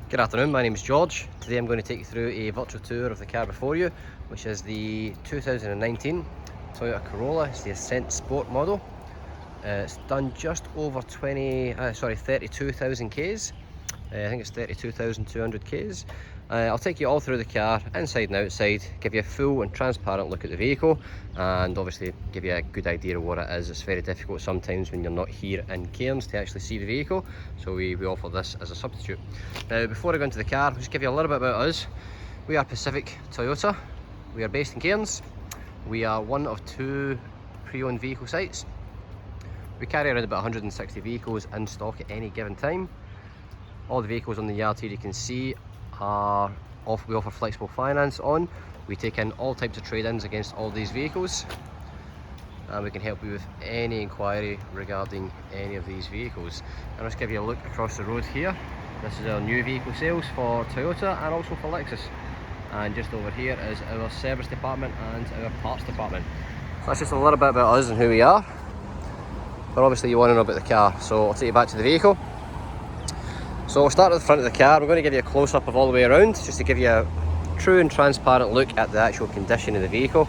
Good afternoon, my name is George. Today I'm going to take you through a virtual tour of the car before you, which is the 2019 Toyota Corolla. It's the Ascent Sport model. It's done just over 32,000 Ks. I think it's 32,200 Ks. I'll take you all through the car, inside and outside, give you a full and transparent look at the vehicle, and obviously give you a good idea of what it is. It's very difficult sometimes when you're not here in Cairns to actually see the vehicle, so we offer this as a substitute. Now, before I go into the car, I'll just give you a little bit about us. We are Pacific Toyota. We are based in Cairns. We are one of two pre-owned vehicle sites. We carry around about 160 vehicles in stock at any given time. All the vehicles on the yard here you can see we offer flexible finance on. We take in all types of trade-ins against all these vehicles, and we can help you with any inquiry regarding any of these vehicles. And I'll just give you a look across the road here. This is our new vehicle sales for Toyota and also for Lexus. And just over here is our service department and our parts department. So that's just a little bit about us and who we are. But obviously you want to know about the car, so I'll take you back to the vehicle. So we'll start at the front of the car. We're going to give you a close-up of all the way around, just to give you a true and transparent look at the actual condition of the vehicle.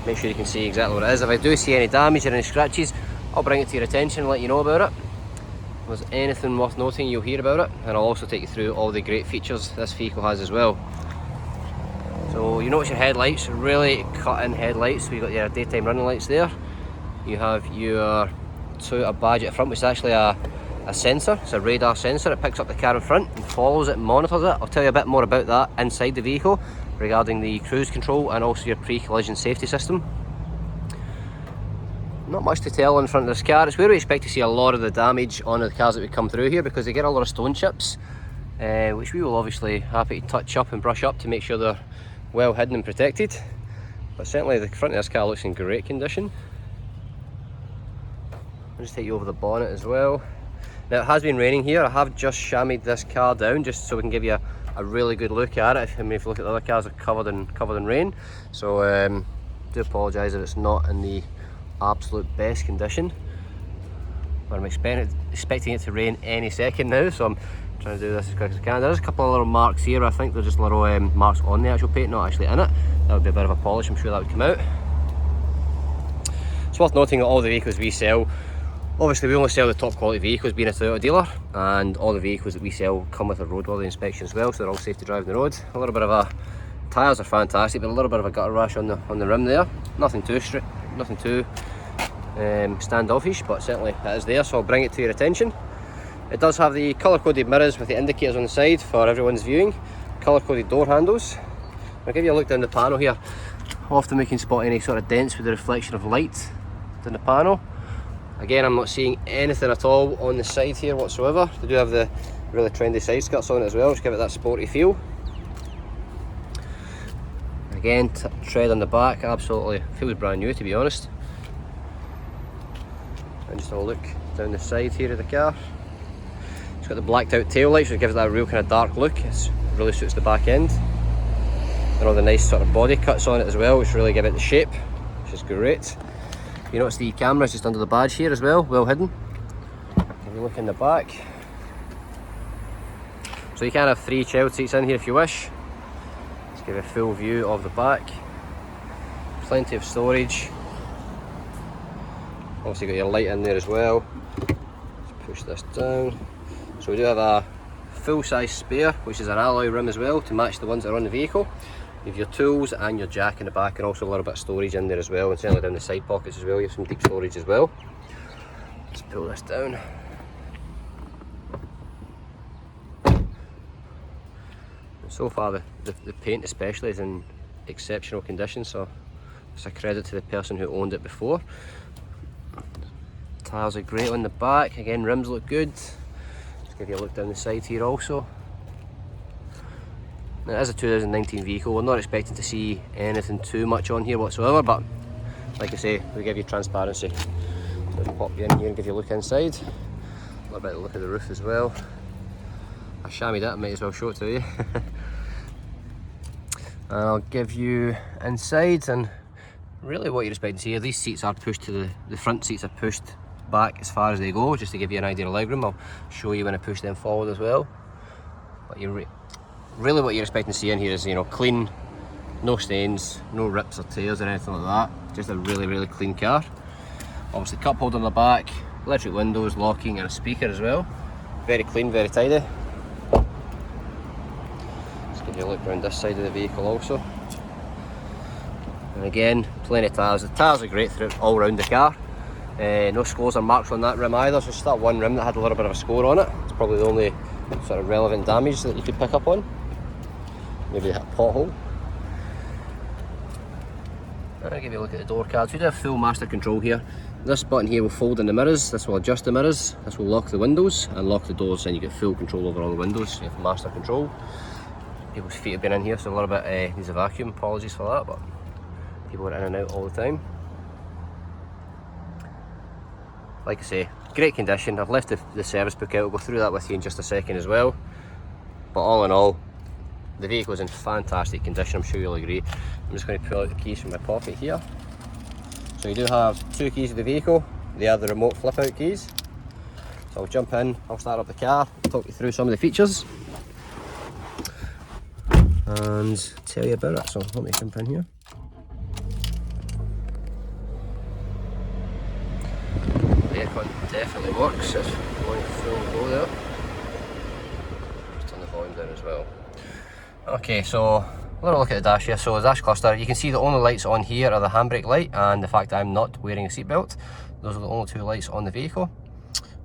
Make sure you can see exactly what it is. If I do see any damage or any scratches, I'll bring it to your attention and let you know about it. If there's anything worth noting, you'll hear about it, and I'll also take you through all the great features this vehicle has as well. So you notice your headlights, really cut-in headlights. So you've got your daytime running lights there. You have your Toyota badge at the front, which is actually a sensor. It's a radar sensor. It picks up the car in front and follows it and monitors it. I'll tell you a bit more about that inside the vehicle regarding the cruise control and also your pre-collision safety system. Not much to tell in front of this car. It's where we expect to see a lot of the damage on the cars that we come through here, because they get a lot of stone chips, which we will obviously happy to touch up and brush up to make sure they're well hidden and protected. But certainly the front of this car looks in great condition. I'll just take you over the bonnet as well. Now, it has been raining here. I have just chamoised this car down just so we can give you a really good look at it. I mean, if you look at the other cars, they're covered in rain. So do apologise if it's not in the absolute best condition. But I'm expecting it to rain any second now, so I'm trying to do this as quick as I can. There's a couple of little marks here. I think they're just little marks on the actual paint, not actually in it. That would be a bit of a polish. I'm sure that would come out. It's worth noting that all the vehicles we sell, obviously we only sell the top quality vehicles, being a Toyota dealer, and all the vehicles that we sell come with a roadworthy inspection as well, so they're all safe to drive on the road. A little bit of tyres are fantastic, but a little bit of a gutter rash on the rim there. Nothing too strict, nothing too standoffish, but certainly it is there, so I'll bring it to your attention. It does have the colour-coded mirrors with the indicators on the side for everyone's viewing, colour-coded door handles. I'll give you a look down the panel here. Often we can spot any sort of dents with the reflection of light down the panel. Again, I'm not seeing anything at all on the side here whatsoever. They do have the really trendy side skirts on it as well, just give it that sporty feel. Again, tread on the back, absolutely feels brand new, to be honest. And just have a look down the side here of the car. It's got the blacked out tail lights, which gives it that real kind of dark look. It really suits the back end. And all the nice sort of body cuts on it as well, which really give it the shape, which is great. You notice the camera is just under the badge here as well, well hidden. If you look in the back. So you can have 3 child seats in here if you wish. Let's give you a full view of the back. Plenty of storage. Obviously got your light in there as well. Let's push this down. So we do have a full-size spare, which is an alloy rim as well, to match the ones that are on the vehicle. You have your tools and your jack in the back, and also a little bit of storage in there as well, and certainly down the side pockets as well. You have some deep storage as well. Let's pull this down. And so far the paint especially is in exceptional condition, so it's a credit to the person who owned it before. Tyres are great on the back. Again, rims look good. Let's give you a look down the side here also. Now, it is a 2019 vehicle. We're not expecting to see anything too much on here whatsoever, but like I say, we give you transparency. So I'll pop you in here and give you a look inside. A little bit of a look at the roof as well. I chamoised it, I might as well show it to you. And I'll give you inside, and really what you're expecting to see here, these seats are pushed to the front seats are pushed back as far as they go, just to give you an idea of legroom. I'll show you when I push them forward as well. But really what you're expecting to see in here is, you know, clean, no stains, no rips or tears or anything like that. Just a really clean car. Obviously cup holder on the back, electric windows, locking and a speaker as well. Very clean, very tidy. Let's give you a look around this side of the vehicle also. And again, plenty of tyres. The tyres are great throughout all around the car. No scores or marks on that rim either, so it's just that one rim that had a little bit of a score on it. It's probably the only sort of relevant damage that you could pick up on. Maybe they hit a pothole. And I'll give you a look at the door cards. We do have full master control here. This button here will fold in the mirrors, this will adjust the mirrors, this will lock the windows and lock the doors, and you get full control over all the windows. You have master control. People's feet have been in here, so a little bit needs a vacuum, apologies for that, but people are in and out all the time. Like I say, great condition. I've left the service book out, I'll go through that with you in just a second as well. But all in all, the vehicle is in fantastic condition, I'm sure you'll agree. I'm just going to pull out the keys from my pocket here. So you do have 2 keys to the vehicle, they are the remote flip out keys. So I'll jump in, I'll start up the car, talk you through some of the features and tell you about it. So let me jump in here. The aircon definitely works, it's going full go there. Just turn the volume down as well. Okay, so a little look at the dash here. So the dash cluster, you can see the only lights on here are the handbrake light and the fact that I'm not wearing a seatbelt. Those are the only 2 lights on the vehicle.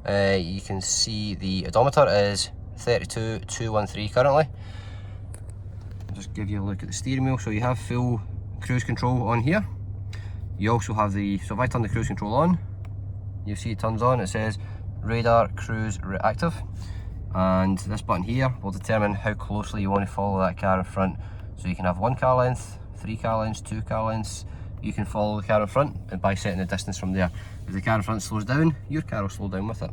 You can see the odometer is 32,213 currently. I'll just give you a look at the steering wheel. So you have full cruise control on here. You also have the, so if I turn the cruise control on, you see it turns on, it says radar cruise active. And this button here will determine how closely you want to follow that car in front. So you can have 1 car length, 3 car lengths, 2 car lengths. You can follow the car in front and by setting the distance from there. If the car in front slows down, your car will slow down with it.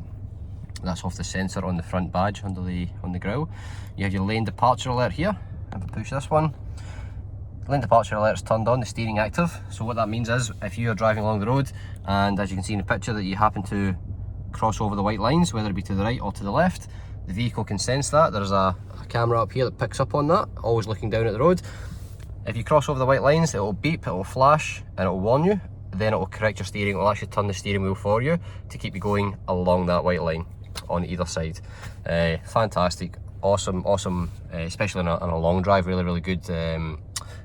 That's off the sensor on the front badge on the grille. You have your lane departure alert here. If I push this one, lane departure alert is turned on, the steering active. So what that means is, if you are driving along the road and as you can see in the picture that you happen to cross over the white lines, whether it be to the right or to the left, the vehicle can sense that. There's a camera up here that picks up on that, always looking down at the road. If you cross over the white lines, it will beep, it will flash, and it will warn you. Then it will correct your steering, it will actually turn the steering wheel for you to keep you going along that white line on either side. Fantastic, awesome, especially on a long drive. Really good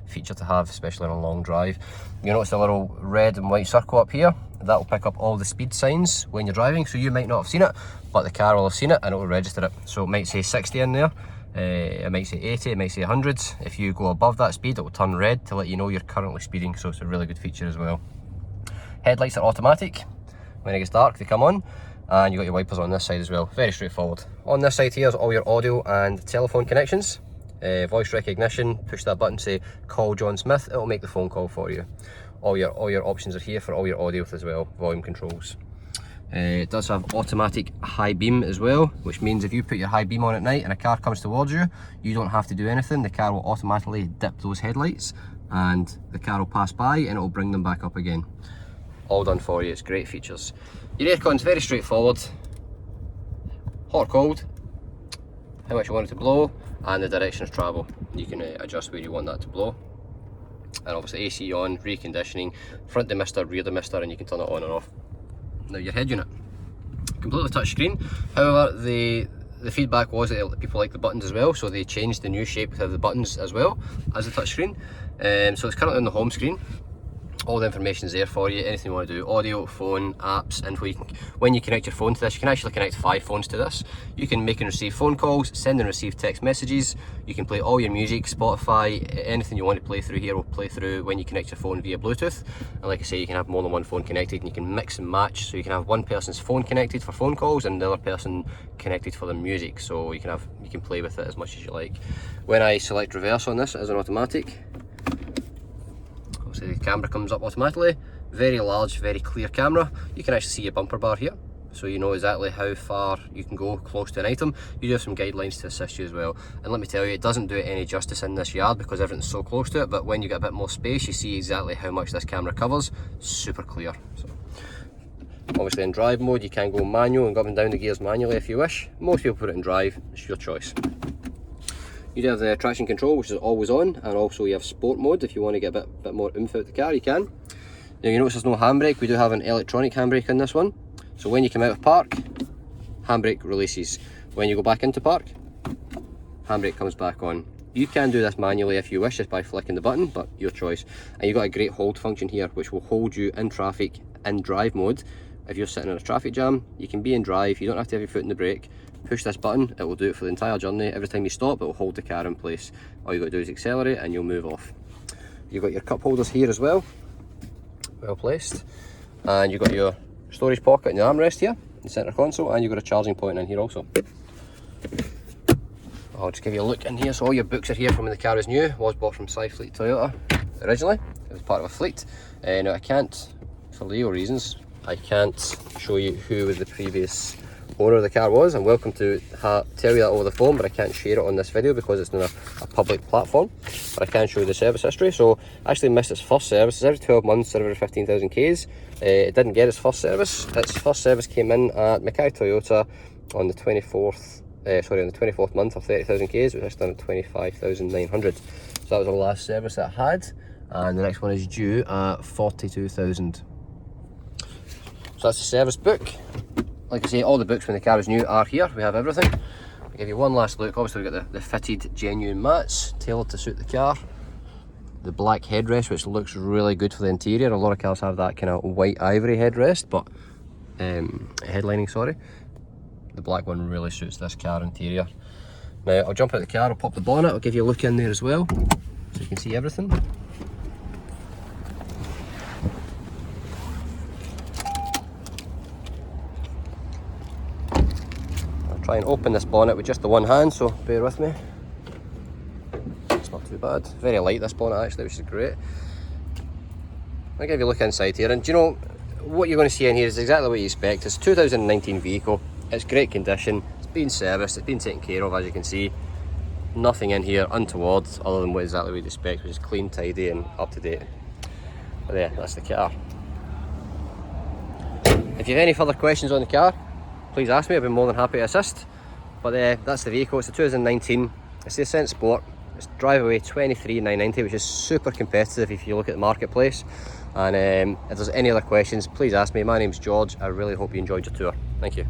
feature to have, especially on a long drive. You notice a little red and white circle up here. That will pick up all the speed signs when you're driving, so you might not have seen it, but the car will have seen it and it will register it. So it might say 60 in there, it might say 80, it might say 100. If you go above that speed, it will turn red to let you know you're currently speeding, so it's a really good feature as well. Headlights are automatic. When it gets dark, they come on, and you've got your wipers on this side as well. Very straightforward. On this side here is all your audio and telephone connections. Voice recognition, push that button, say call John Smith, it will make the phone call for you. All your options are here for all your audio as well, volume controls. It does have automatic high beam as well, which means if you put your high beam on at night and a car comes towards you, you don't have to do anything. The car will automatically dip those headlights and the car will pass by and it will bring them back up again. All done for you, it's great features. Your aircon's very straightforward. Hot or cold, how much you want it to blow, and the direction of travel. You can adjust where you want that to blow. And obviously AC on, rear conditioning, front demister, rear demister, and you can turn it on and off. Now your head unit, completely touch screen. However, the feedback was that people like the buttons as well, so they changed the new shape of the buttons as well as the touch screen. So it's currently on the home screen. All the information is there for you, anything you want to do, audio, phone, apps, and when you connect your phone to this, you can actually connect 5 phones to this. You can make and receive phone calls, send and receive text messages, you can play all your music, Spotify, anything you want to play through here will play through when you connect your phone via Bluetooth. And like I say, you can have more than one phone connected and you can mix and match, so you can have one person's phone connected for phone calls and the other person connected for the music, so you can play with it as much as you like. When I select reverse on this as an automatic, the camera comes up automatically. Very large, very clear camera. You can actually see your bumper bar here, so you know exactly how far you can go close to an item. You do have some guidelines to assist you as well, and let me tell you, it doesn't do it any justice in this yard because everything's so close to it, but when you get a bit more space, you see exactly how much this camera covers. Super clear. So obviously in drive mode, you can go manual and go up and down the gears manually if you wish. Most people put it in drive, it's your choice. You do have the traction control, which is always on, and also you have sport mode if you want to get a bit more oomph out the car, you can. Now you notice there's no handbrake. We do have an electronic handbrake in this one. So when you come out of park, handbrake releases. When you go back into park, handbrake comes back on. You can do this manually if you wish, just by flicking the button, but your choice. And you've got a great hold function here, which will hold you in traffic in drive mode. If you're sitting in a traffic jam, you can be in drive, you don't have to have your foot in the brake. Push this button, it will do it for the entire journey. Every time you stop, it will hold the car in place. All you got to do is accelerate and you'll move off. You've got your cup holders here as well, well placed. And you've got your storage pocket and your armrest here, the centre console, and you've got a charging point in here also. I'll just give you a look in here. So all your books are here from when the car was new. It was bought from Fleet Toyota originally. It was part of a fleet. Now I can't, for legal reasons, I can't show you who the previous owner of the car was. I'm welcome to tell you that over the phone, but I can't share it on this video because it's not a public platform. But I can show you the service history. So I actually missed its first service. It's every 12 months, every 15,000 Ks. It didn't get its first service. Its first service came in at Mackay Toyota on the 24th month of 30,000 Ks, which is done at 25,900. So that was the last service that I had, and the next one is due at 42,000. So that's the service book. Like I say, all the books when the car is new are here. We have everything. I'll give you one last look. Obviously we've got the fitted genuine mats, tailored to suit the car. The black headrest, which looks really good for the interior. A lot of cars have that kind of white ivory headrest, but headlining, sorry. The black one really suits this car interior. Now I'll jump out the car, I'll pop the bonnet, I'll give you a look in there as well, so you can see everything. I'll try and open this bonnet with just the one hand, so bear with me. It's not too bad. Very light, this bonnet actually, which is great. I'll give you a look inside here, and do you know what you're going to see in here is exactly what you expect. It's a 2019 vehicle. It's great condition, it's been serviced, it's been taken care of, as you can see. Nothing in here untoward other than what exactly we'd expect, which is clean, tidy and up to date. But yeah, that's the car. If you have any further questions on the car, please ask me, I'll be more than happy to assist. But that's the vehicle. It's a 2019, it's the Ascent Sport. It's drive away 23,990, which is super competitive if you look at the marketplace. And if there's any other questions, please ask me. My name's George. I really hope you enjoyed your tour. Thank you.